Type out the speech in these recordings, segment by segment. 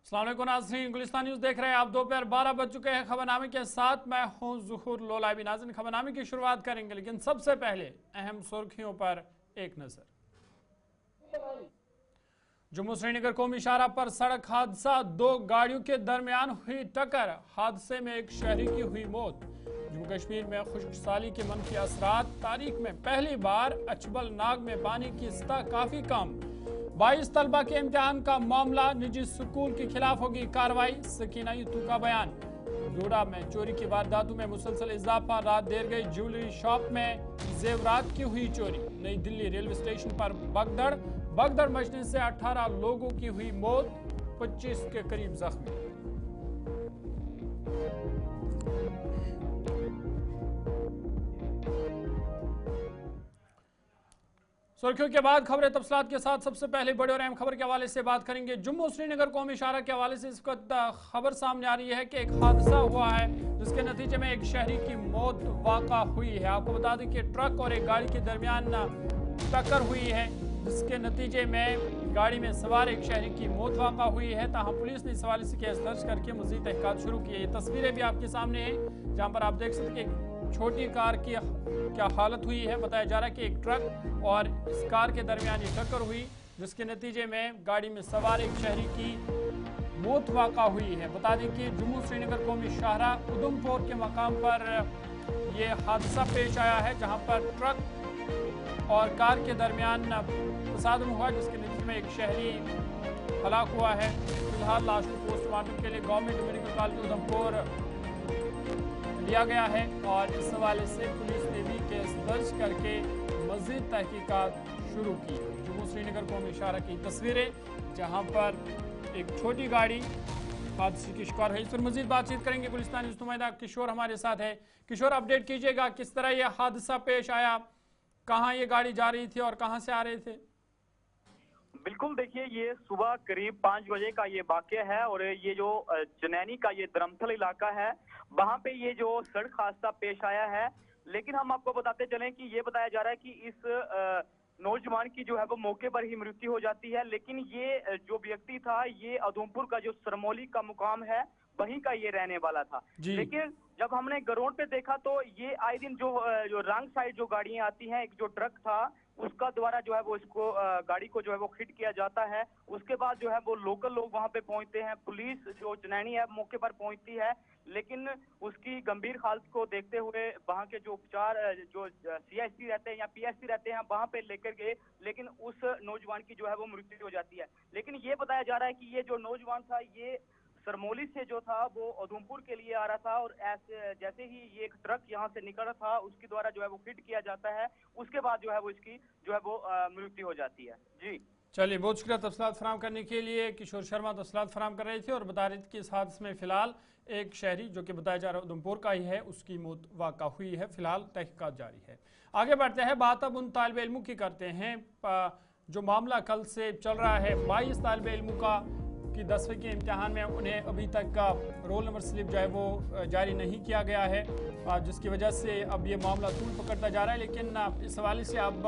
अस्सलाम वालेकुम नाज़रीन, गुलिस्तान न्यूज़ देख रहे हैं आप। दोपहर 12 बज चुके हैं। खबरनामे के साथ मैं हूं ज़ुहूर लोलाबी। नाज़रीन, खबरनामे की शुरुआत करेंगे, लेकिन सबसे पहले अहम सुर्खियों पर एक नज़र। जम्मू श्रीनगर कौमी शाहराह पर सड़क हादसा, 2 गाड़ियों के दरमियान हुई टक्कर। हादसे में एक शहरी की हुई मौत। जम्मू कश्मीर में खुश्क साली के मनफी असरात, तारीख में पहली बार अचबल नाग में पानी की सतह काफी कम। 22 तलबा के इम्तिहान का मामला, निजी स्कूल के खिलाफ होगी कार्रवाई। सकीना यतू का बयान। डोडा में चोरी की वारदातों में मुसलसल इजाफा, रात देर गई ज्वेलरी शॉप में जेवरात की हुई चोरी। नई दिल्ली रेलवे स्टेशन पर भगदड़ मचने से 18 लोगों की हुई मौत, 25 के करीब जख्मी। सुर्खियों के बाद खबरें तफसीलात के साथ। सबसे पहले बड़े और अहम खबर के हवाले से बात करेंगे। जम्मू श्रीनगर कौमी शाहराह के हवाले से इस वक्त खबर सामने आ रही है कि एक हादसा हुआ है, जिसके नतीजे में एक शहरी की मौत वाक़ा हुई है। आपको बता दें कि ट्रक और एक गाड़ी के दरमियान टक्कर हुई है, जिसके नतीजे में गाड़ी में सवार एक शहरी की मौत वाक़ा हुई है। ताहम पुलिस ने इस हवाले से केस दर्ज करके मज़ीद तहक़ीक़ात शुरू की है। ये तस्वीरें भी आपके सामने हैं, जहाँ पर आप देख सकते हैं कि छोटी कार की क्या हालत हुई है। बताया जा रहा है कि एक ट्रक और इस कार के दरमियान ये टक्कर हुई, जिसके नतीजे में गाड़ी में सवार एक शहरी की मौत वाक़ा हुई है। बता दें कि जम्मू श्रीनगर कौमी शाहराह उधमपुर के मकाम पर ये हादसा पेश आया है, जहां पर ट्रक और कार के दरमियान तसादम हुआ, जिसके नतीजे में एक शहरी हलाक हुआ है। फिलहाल लाश को पोस्टमार्टम के लिए गवर्नमेंट मेडिकल कॉलेज उधमपुर लिया गया है और इस हवाले से पुलिस ने भी केस दर्ज करके मज़ीद तहकीकात शुरू की। जम्मू श्रीनगर कौमी शाहराह की तस्वीरें, जहां पर एक छोटी गाड़ी हादसे की शिकार है। इस पर मज़ीद बातचीत करेंगे। गुलिस्तान न्यूज़ नुमाइंदा किशोर हमारे साथ है। किशोर, अपडेट कीजिएगा, किस तरह यह हादसा पेश आया, कहाँ ये गाड़ी जा रही थी और कहाँ से आ रहे थे? बिल्कुल, देखिए ये सुबह करीब 5 बजे का ये वाक़या है और ये जो चनैनी का ये धर्मथल इलाका है, वहाँ पे ये जो सड़क हादसा पेश आया है। लेकिन हम आपको बताते चलें कि ये बताया जा रहा है कि इस नौजवान की जो है वो मौके पर ही मृत्यु हो जाती है। लेकिन ये जो व्यक्ति था, ये उधमपुर का जो सरमौली का मुकाम है, वहीं का ये रहने वाला था। लेकिन जब हमने ग्राउंड पे देखा तो ये आए दिन जो रंग साइड जो गाड़ियां आती हैं, एक जो ट्रक था उसका द्वारा जो है वो इसको गाड़ी को जो है वो हिट किया जाता है। उसके बाद जो है वो लोकल लोग वहां पे पहुंचते हैं, पुलिस जो चनैनी है मौके पर पहुंचती है, लेकिन उसकी गंभीर हालत को देखते हुए वहां के जो उपचार जो सीएससी रहते हैं या पीएससी रहते हैं वहां पे लेकर गए, लेकिन उस नौजवान की जो है वो मृत्यु हो जाती है। लेकिन ये बताया जा रहा है कि ये जो नौजवान था, ये सरमौली से जो था वो उधमपुर के लिए आ रहा था और ऐसे जैसे ही ये एक ट्रक यहाँ से निकल रहा था, उसके द्वारा जो है वो हिट किया जाता है। उसके बाद जो है वो इसकी जो है वो मृत्यु हो जाती है। जी चलिए, बहुत शुक्रिया तफसीलात फराम करने के लिए। किशोर शर्मा तफसीलात फराम कर रहे थे और बता रहे थे कि इस हादसे में फिलहाल एक शहरी, जो कि बताया जा रहा है उधमपुर का ही है, उसकी मौत वाक़ा हुई है। फिलहाल तहकीकात जारी है। आगे बढ़ते हैं, बात अब उन तालिब इल्मों की करते हैं जो मामला कल से चल रहा है। 22 तालिब इल्मों का कि 10वीं के इम्तिहान में उन्हें अभी तक का रोल नंबर स्लिप जो है वो जारी नहीं किया गया है, जिसकी वजह से अब ये मामला तूल पकड़ता जा रहा है। लेकिन इस हवाले से अब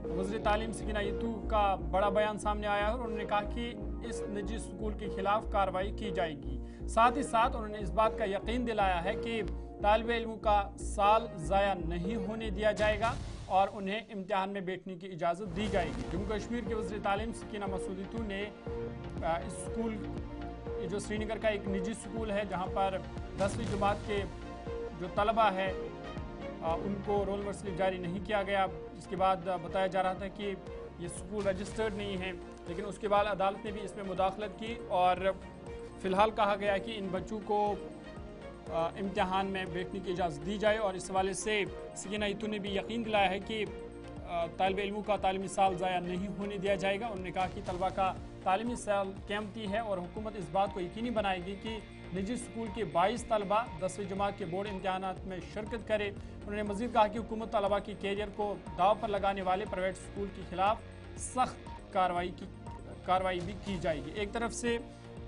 वज़ीर तालीम सकीना यतू का बड़ा बयान सामने आया है और उन्होंने कहा कि इस निजी स्कूल के खिलाफ कार्रवाई की जाएगी। साथ ही साथ उन्होंने इस बात का यकीन दिलाया है कि तालिब इल्मों का साल ज़ाया नहीं होने दिया जाएगा और उन्हें इम्तिहान में बैठने की इजाज़त दी जाएगी। जम्मू कश्मीर के वज़ीर तालीम सकीना मसूद यतू ने इस स्कूल, ये जो श्रीनगर का एक निजी स्कूल है, जहाँ पर 10वीं जमात के जो तलबा है उनको रोल नंबर स्लिप जारी नहीं किया गया। इसके बाद बताया जा रहा था कि ये स्कूल रजिस्टर्ड नहीं है, लेकिन उसके बाद अदालत ने भी इसमें मुदाखलत की और फ़िलहाल कहा गया कि इन बच्चों को इम्तिहान में बैठने की इजाज़त दी जाए। और इस हवाले से सकीना यतू ने भी यकीन दिलाया है कि तालिब इल्मों का तालीमी साल ज़ाया नहीं होने दिया जाएगा। उन्होंने कहा कि तलबा का तालीमी साल क़ीमती है और हुकूमत इस बात को यकीनी बनाएगी कि निजी स्कूल के 22 तलबा 10वीं जमात के बोर्ड इम्तिहानात में शिरकत करें। उन्होंने मज़ीद कहा कि हुकूमत तलबा की कैरियर को दाव पर लगाने वाले प्राइवेट स्कूल के खिलाफ सख्त कार्रवाई भी की जाएगी। एक तरफ से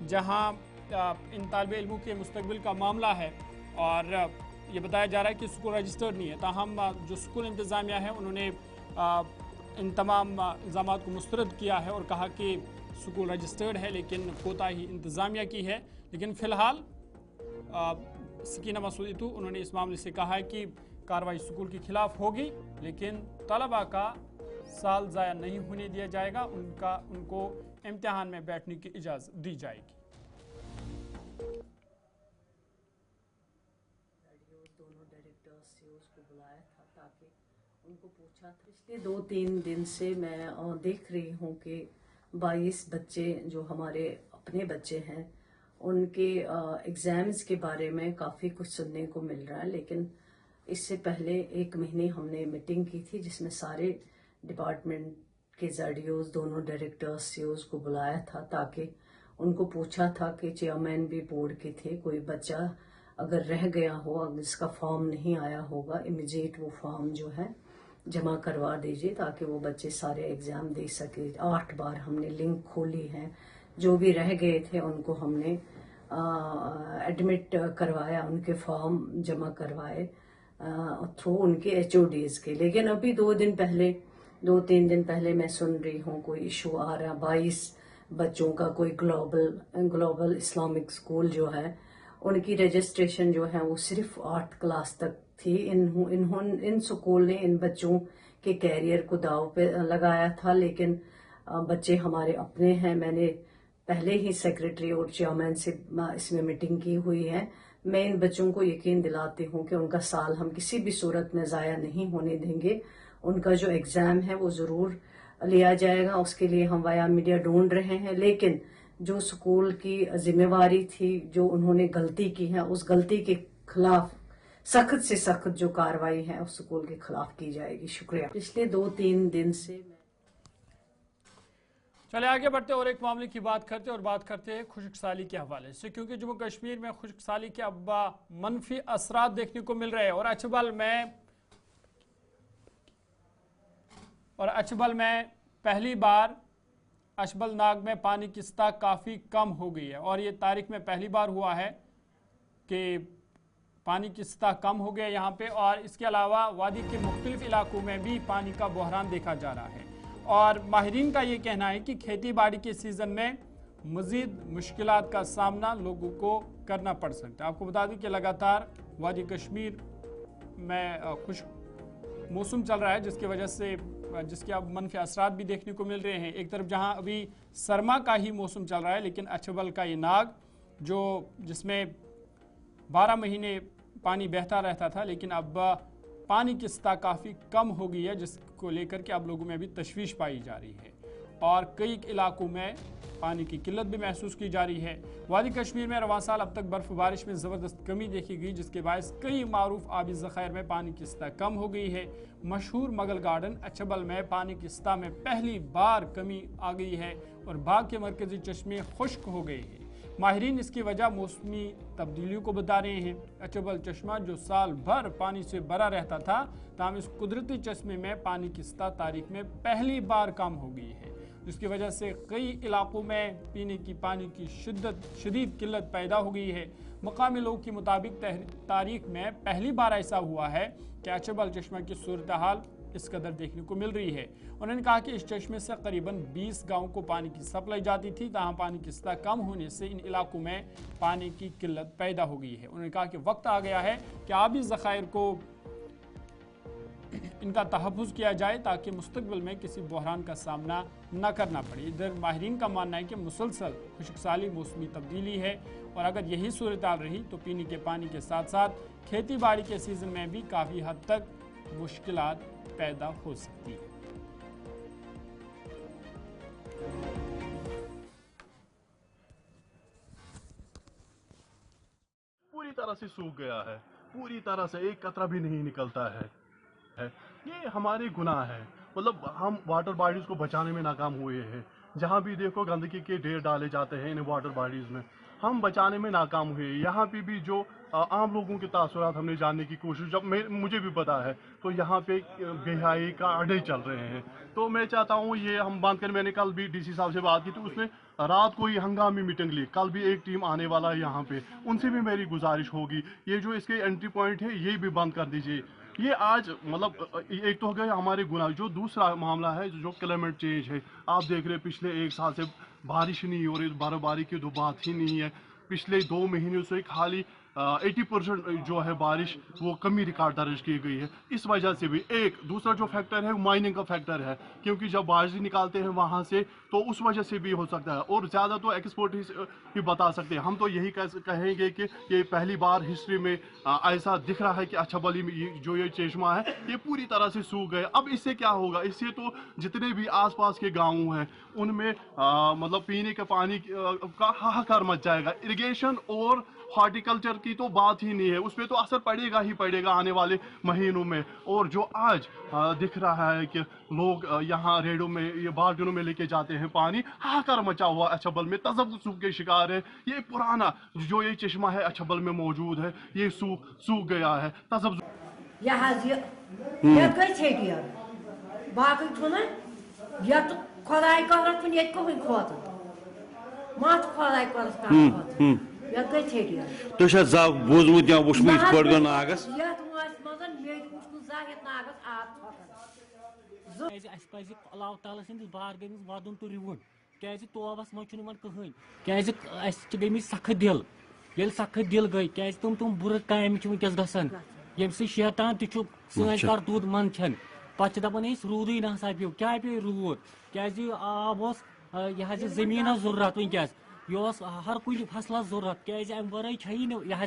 जहाँ इन तालिब इल्मों के मुस्तकबिल का मामला है और ये बताया जा रहा है कि स्कूल रजिस्टर्ड नहीं है, ताहम जो स्कूल इंतज़ामिया है उन्होंने इन तमाम इल्ज़ामात को मुस्तरद किया है और कहा कि स्कूल रजिस्टर्ड है, लेकिन कोताही इंतज़ामिया की है। लेकिन फ़िलहाल सकीना मसूद इतू उन्होंने इस मामले से कहा है कि कार्रवाई स्कूल के खिलाफ होगी, लेकिन तलबा का साल ज़ाया नहीं होने दिया जाएगा, उनको इम्तिहान में बैठने की इजाज़त दी जाएगी। दोनों डायरेक्टर्स से उसको बुलाया था ताकि उनको पूछा था। पिछले 2-3 दिन से मैं देख रही हूँ कि 22 बच्चे जो हमारे अपने बच्चे हैं उनके एग्ज़ाम्स के बारे में काफ़ी कुछ सुनने को मिल रहा है। लेकिन इससे पहले 1 महीने हमने मीटिंग की थी जिसमें सारे डिपार्टमेंट के ZDOs दोनों डायरेक्टर्स सीओज को बुलाया था ताकि उनको पूछा था कि चेयरमैन भी बोर्ड के थे, कोई बच्चा अगर रह गया हो, अगर इसका फॉर्म नहीं आया होगा, इमीडिएट वो फॉर्म जो है जमा करवा दीजिए ताकि वो बच्चे सारे एग्ज़ाम दे सके। 8 बार हमने लिंक खोली है, जो भी रह गए थे उनको हमने एडमिट करवाया, उनके फॉर्म जमा करवाए थ्रू उनके HODs के। लेकिन अभी 2-3 दिन पहले मैं सुन रही हूँ कोई इशू आ रहा, 22 बच्चों का कोई ग्लोबल इस्लामिक स्कूल जो है उनकी रजिस्ट्रेशन जो है वो सिर्फ 8 क्लास तक थी। इन स्कूल ने इन बच्चों के कैरियर को दाव पे लगाया था, लेकिन बच्चे हमारे अपने हैं। मैंने पहले ही सेक्रेटरी और चेयरमैन से इसमें मीटिंग की हुई है। मैं इन बच्चों को यकीन दिलाती हूँ कि उनका साल हम किसी भी सूरत में ज़ाया नहीं होने देंगे। उनका जो एग्ज़ाम है वो ज़रूर लिया जाएगा, उसके लिए हम वाया मीडिया ढूंढ रहे हैं। लेकिन जो स्कूल की जिम्मेवारी थी, जो उन्होंने गलती की है, उस गलती के खिलाफ सख्त से सख्त जो कार्रवाई है उस स्कूल के खिलाफ की जाएगी। शुक्रिया। पिछले 2-3 दिन से चले आगे बढ़ते और एक मामले की बात करते हैं खुश्क साली के हवाले से, क्योंकि जम्मू कश्मीर में खुश्क साली के अब मनफी असरात देखने को मिल रहे हैं। और अचबल में पहली बार अशबल नाग में पानी की सतह काफ़ी कम हो गई है, और ये तारीख में पहली बार हुआ है कि पानी की सतह कम हो गया यहाँ पे। और इसके अलावा वादी के मुख्तलिफ इलाकों में भी पानी का बहरान देखा जा रहा है, और माहिरीन का ये कहना है कि खेती बाड़ी के सीज़न में मज़ीद मुश्किलात का सामना लोगों को करना पड़ सकता है। आपको बता दें कि लगातार वादी कश्मीर में खुश्क मौसम चल रहा है, जिसके अब मनफी असरात भी देखने को मिल रहे हैं। एक तरफ जहां अभी सरमा का ही मौसम चल रहा है, लेकिन अचबल का ये नाग जिसमें 12 महीने पानी बहता रहता था, लेकिन अब पानी की सतह काफ़ी कम हो गई है, जिसको लेकर के अब लोगों में भी तशवीश पाई जा रही है, और कई इलाकों में पानी की किल्लत भी महसूस की जा रही है। वादी कश्मीर में रवां साल अब तक बर्फ़ बारिश में ज़बरदस्त कमी देखी गई, जिसके बायस कई मारूफ आबी ज़ख़ायर में पानी की सतह कम हो गई है। मशहूर मुगल गार्डन अचबल में पानी की सतह में पहली बार कमी आ गई है, और बाग के मरकजी चश्मे खुश्क हो गए हैं। माहिरीन इसकी वजह मौसमी तब्दीलियों को बता रहे हैं। अचबल चश्मा जो साल भर पानी से भरा रहता था, ताहम इस कुदरती चश्मे में पानी की सतह तारीख में पहली बार कम हो गई है, जिसकी वजह से कई इलाकों में पीने की पानी की शदीद किल्लत पैदा हो गई है। मकामी लोगों के मुताबिक तारीख में पहली बार ऐसा हुआ है कि अचबल चश्मा की सूरत हाल इस कदर देखने को मिल रही है। उन्होंने कहा कि इस चश्मे से करीबन 20 गाँव को पानी की सप्लाई जाती थी, ताहम पानी की सतह कम होने से इन इलाकों में पानी की किल्लत पैदा हो गई है। उन्होंने कहा कि वक्त आ गया है कि आबी ज़ख़ायर को इनका तहफ़्फ़ुज़ किया जाए ताकि मुस्तक़बिल में किसी बहरान का सामना न करना पड़े। इधर माहिरीन का मानना है कि मुसलसल खुश्कसाली मौसमी तब्दीली है, और अगर यही सूरत हाल रही तो पीने के पानी के साथ साथ खेती बाड़ी के सीज़न में भी काफ़ी हद तक मुश्किलात पैदा हो सकती है। पूरी तरह से सूख गया है, पूरी तरह से एक कतरा भी नहीं निकलता है। ये हमारे गुनाह है, मतलब हम वाटर बॉडीज को बचाने में नाकाम हुए हैं। जहाँ भी देखो गंदगी के ढेर डाले जाते हैं इन वाटर बॉडीज में, हम बचाने में नाकाम हुए। यहाँ पे भी जो आम लोगों के तासुरात हमने जानने की कोशिश, मुझे भी पता है, तो यहाँ पे बेहाई का अड्डे चल रहे हैं। तो मैं चाहता हूँ ये हम बंद करें। मैंने कल भी DC साहब से बात की, तो उसने रात को ही हंगामी मीटिंग ली। कल भी एक टीम आने वाला है यहाँ पे, उनसे भी मेरी गुजारिश होगी ये जो इसके एंट्री पॉइंट है ये भी बंद कर दीजिए। ये आज मतलब एक तो हो गया हमारे गुना, जो दूसरा मामला है जो क्लाइमेट चेंज है। आप देख रहे हैं पिछले एक साल से बारिश नहीं हो रही, बर्फबारी की तो बात ही नहीं है। पिछले 2 महीनों से खाली 80% जो है बारिश वो कमी रिकॉर्ड दर्ज की गई है। इस वजह से भी एक दूसरा जो फैक्टर है माइनिंग का फैक्टर है, क्योंकि जब बारिश निकालते हैं वहाँ से तो उस वजह से भी हो सकता है। और ज़्यादा तो एक्सपोर्ट ही बता सकते हैं हम। तो यही कहेंगे कि ये पहली बार हिस्ट्री में ऐसा दिख रहा है कि अच्छाबली में जो ये चश्मा है ये पूरी तरह से सूख गए। अब इससे क्या होगा? इससे तो जितने भी आसपास के गाँव हैं उनमें मतलब पीने के पानी का हाहाकार मच जाएगा। इरिगेशन और हॉर्टिकल्चर की तो बात ही नहीं है, उस पर तो असर पड़ेगा ही पड़ेगा आने वाले महीनों में। और जो आज दिख रहा है कि लोग यहाँ रेडों में ये बाल्टियों में लेके जाते हैं पानी, हाहाकार मचा हुआ अच्छबल में, तजब्जुब के शिकार है। ये पुराना जो ये चश्मा है अच्छबल में मौजूद है ये सूख गया है। तजब्जुब यत गई छेटियर बाकी छुना यत खुदाई कहरत छुन यत कोई खोत मत खुदाई करस का यत गई छेटियर तो जा बोजमुत या वुशमुत पड़ नागस यत वास मगन मेज वुशनु जा यत नागस आब थकन अस पज अल्लाह ताला सिंदिस बारगाह मज वदन तो रिवुन क्या तोबस मज कहन क्या गई सख दिल ये सख दिल गई क्या तुम बुर काम वनकस गसान यम शैतान सन करतूत मन छन पे दपान रूद ना पे क्या पे रूद क्या आब यह जमीन जरूरत वनकस यह हर कुछ फसल जरूरत क्या अम वर यह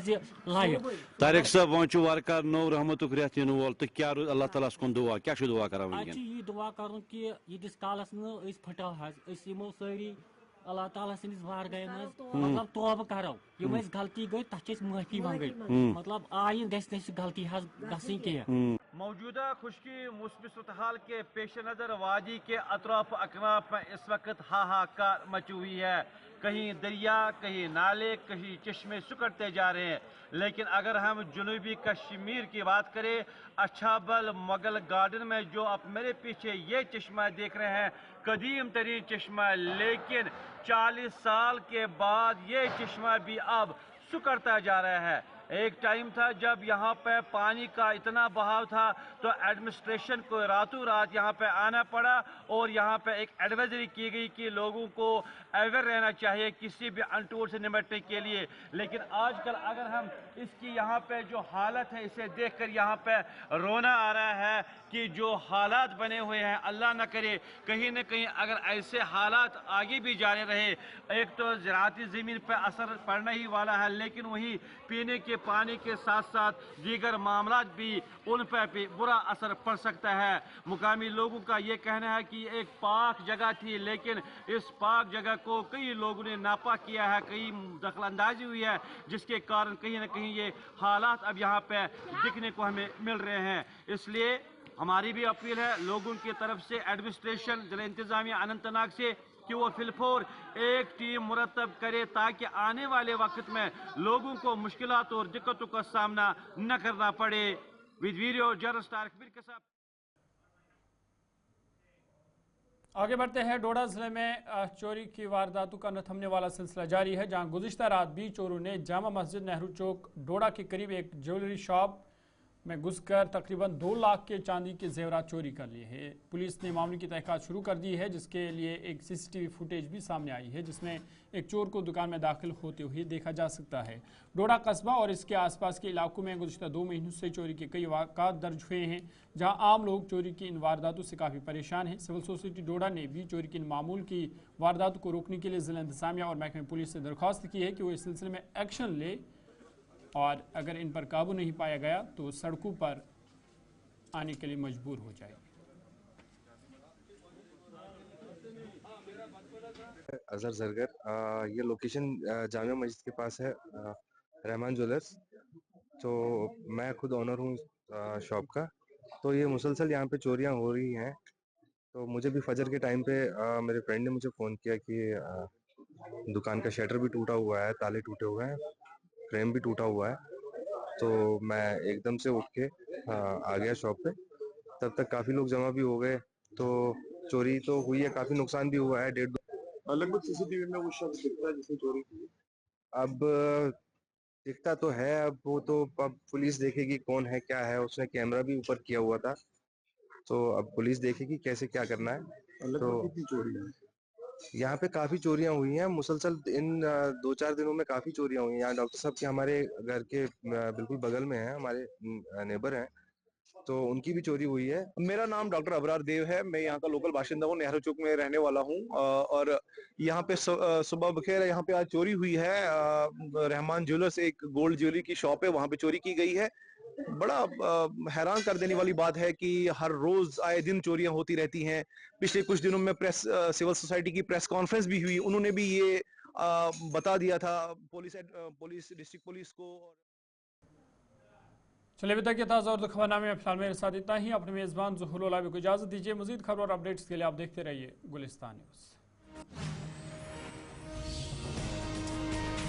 लाइफ तारिक साहब वो वार नो रहमत रेत इन वोल तो क्या अल्लाह ताला कुन दुआ क्या दुआ कर यह दुआ कर कि यीस कालस न फटो यमो सारी अल्लाह ताला सिंदिस बारगाह मतलब तौबह करो यम गलती गई तथ माफी मंगन मतलब आइन गलती गई कह मौजूदा खुशकी मौसमी सूरत के पेश नज़र वादी के अतराफ अकनाफ में इस वक्त हाहाकार मची हुई है। कहीं दरिया, कहीं नाले, कहीं चश्मे सुकड़ते जा रहे हैं। लेकिन अगर हम जनूबी कश्मीर की बात करें, अच्छाबल मुगल गार्डन में जो आप मेरे पीछे ये चश्मा देख रहे हैं, कदीम तरीन चश्मा, लेकिन 40 साल के बाद ये चश्मा भी अब सुकड़ता जा रहा है। एक टाइम था जब यहाँ पे पानी का इतना बहाव था तो एडमिनिस्ट्रेशन को रातों रात यहाँ पे आना पड़ा और यहाँ पे एक एडवाइजरी की गई कि लोगों को अवेयर रहना चाहिए किसी भी अनटोल से निपटने के लिए। लेकिन आजकल अगर हम इसकी यहाँ पे जो हालत है इसे देखकर यहाँ पे रोना आ रहा है कि जो हालात बने हुए हैं, अल्लाह न करे कहीं न कहीं अगर ऐसे हालात आगे भी जारी रहे, एक तो ज़राअती ज़मीन पर असर पड़ना ही वाला है, लेकिन वही पीने के पानी के साथ साथ दीगर मामलात भी उन पर भी बुरा असर पड़ सकता है। मुकामी लोगों का ये कहना है कि एक पाक जगह थी, लेकिन इस पाक जगह को कई लोगों ने नापा किया है, कई दखलंदाजी हुई है, जिसके कारण कहीं ना कहीं ये हालात अब यहाँ पे दिखने को हमें मिल रहे हैं। इसलिए हमारी भी अपील है लोगों की तरफ से, एडमिनिस्ट्रेशन जिला इंतजामिया अनंतनाग से, कि वो फिलफोर एक टीम मुरतब करे ताकि आने वाले वक्त में लोगों को मुश्किलात और दिक्कतों का सामना न करना पड़े। With video journalist Tariq Mir के साथ। आगे बढ़ते हैं। डोडा जिले में चोरी की वारदातों का न थमने वाला सिलसिला जारी है, जहां गुज़िश्ता रात भी चोरों ने जामा मस्जिद नेहरू चौक डोडा के करीब एक ज्वेलरी शॉप में घुसकर तकरीबन 2 लाख के चांदी के जेवरात चोरी कर लिए हैं। पुलिस ने मामले की तहकीकात शुरू कर दी है, जिसके लिए एक सीसीटीवी फुटेज भी सामने आई है जिसमें एक चोर को दुकान में दाखिल होते हुए देखा जा सकता है। डोडा कस्बा और इसके आसपास के इलाकों में गुज़िश्ता 2 महीनों से चोरी के कई वाक़ात दर्ज हुए हैं, जहां आम लोग चोरी की इन वारदातों से काफ़ी परेशान हैं। सिविल सोसाइटी डोडा ने भी चोरी की इन मामूल की वारदातों को रोकने के लिए ज़िला इंतज़ामिया और महकमे पुलिस से दरख्वास्त की है कि वो इस सिलसिले में एक्शन ले और अगर इन पर काबू नहीं पाया गया तो सड़कों पर आने के लिए मजबूर हो जाए। अजहर जरगर, ये लोकेशन जामिया मस्जिद के पास है, रहमान ज्वेलर्स। तो मैं खुद ऑनर हूँ शॉप का। तो ये मुसलसल यहाँ पे चोरियाँ हो रही हैं। तो मुझे भी फजर के टाइम पे मेरे फ्रेंड ने मुझे फ़ोन किया कि दुकान का शटर भी टूटा हुआ है, ताले टूटे हुए हैं, फ्रेम भी टूटा हुआ है। तो मैं एकदम से उठ के आ गया शॉप पे। तब तक काफ़ी लोग जमा भी हो गए। तो चोरी तो हुई है, काफ़ी नुकसान भी हुआ है। लगभग सीसीटीवी में वो शख्स दिख रहा है जिसने चोरी की। अब दिखता तो है, अब वो तो अब पुलिस देखेगी कौन है क्या है, उसने कैमरा भी ऊपर किया हुआ था, तो अब पुलिस देखेगी कैसे क्या करना है। तो कितनी चोरी है यहाँ पे? काफी चोरियां हुई हैं मुसलसल, इन 2-4 दिनों में काफी चोरियां हुई हैं। यहाँ डॉक्टर साहब के हमारे घर के बिल्कुल बगल में है, हमारे नेबर हैं, तो उनकी भी चोरी हुई है। मेरा नाम डॉक्टर अबरार देव है, मैं यहाँ का लोकल बाशिंदा हूँ, नेहरू चौक में रहने वाला हूँ। और यहाँ पे सुबह बखेर यहाँ पे आज चोरी हुई है। रहमान ज्वेलर्स एक गोल्ड ज्वेलरी की शॉप है, वहाँ पे चोरी की गई है। बड़ा हैरान कर देने वाली बात है कि हर रोज आए दिन चोरियां होती रहती हैं। पिछले कुछ दिनों में प्रेस सिविल सोसाइटी की प्रेस कॉन्फ्रेंस भी हुई, उन्होंने भी ये बता दिया था पुलिस डिस्ट्रिक्ट पुलिस को। चलिए अभी तक ये ताज़ा और खबरनामे में फिलहाल मेरे साथ इतना ही। अपने मेज़बान ज़ुहूर उलावी को इजाज़त दीजिए। मज़ीद खबर और अपडेट्स के लिए आप देखते रहिए गुलिस्तान न्यूज़।